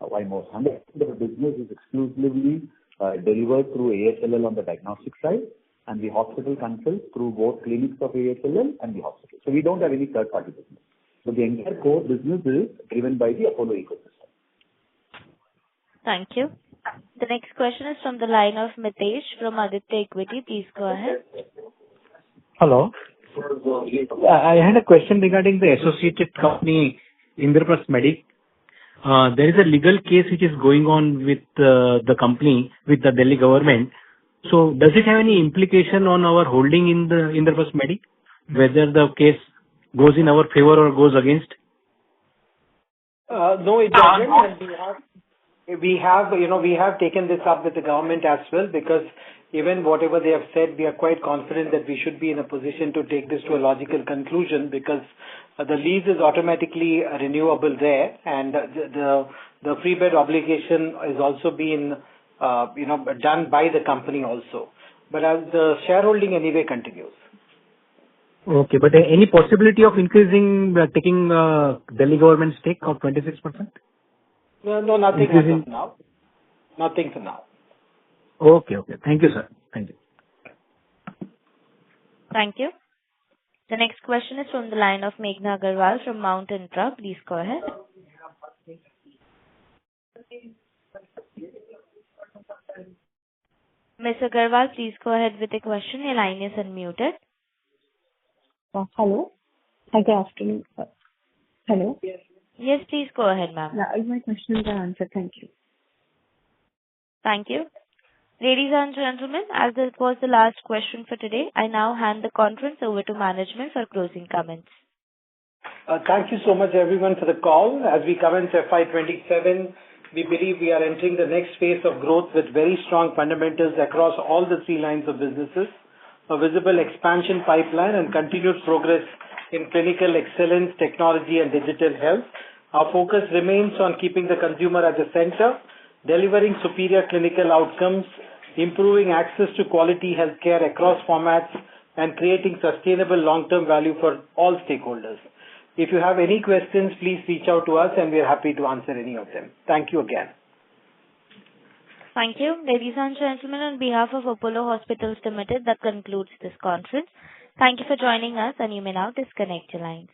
100% of our business is exclusively delivered through AHLL on the diagnostic side, and the hospital consults through both clinics of AHLL and the hospital. So we don't have any third party business. So the entire core business is driven by the Apollo ecosystem. Thank you. The next question is from the line of Mitesh from Aditya Equity. Please go ahead. Hello. I had a question regarding the associated company, Indraprasth Medic. There is a legal case which is going on with the company, with the Delhi government. So does it have any implication on our holding in the Indraprasth Medic, whether the case goes in our favor or goes against? No, it doesn't. And we have taken this up with the government as well, because even whatever they have said, we are quite confident that we should be in a position to take this to a logical conclusion, because the lease is automatically renewable there, and the free bed obligation is also being done by the company also. But as the shareholding anyway continues. Okay, but any possibility of increasing, taking Delhi government stake of 26%? No, nothing as of now. Nothing for now. Okay. Thank you, sir. Thank you. Thank you. The next question is from the line of Meghna Agarwal from Mount Intra. Please go ahead. Ms. Agarwal, please go ahead with the question. Your line is unmuted. Hello. Hi, good afternoon. Hello. Yes, please go ahead, ma'am. Yeah, all my questions are answered. Thank you. Thank you. Ladies and gentlemen, as this was the last question for today, I now hand the conference over to management for closing comments. Thank you so much, everyone, for the call. As we commence FY27, we believe we are entering the next phase of growth with very strong fundamentals across all the three lines of businesses, a visible expansion pipeline, and continued progress in clinical excellence, technology, and digital health. Our focus remains on keeping the consumer at the center, delivering superior clinical outcomes, improving access to quality healthcare across formats, and creating sustainable long-term value for all stakeholders. If you have any questions, please reach out to us, and we are happy to answer any of them. Thank you again. Thank you. Ladies and gentlemen, on behalf of Apollo Hospitals Limited, that concludes this conference. Thank you for joining us, and you may now disconnect your lines.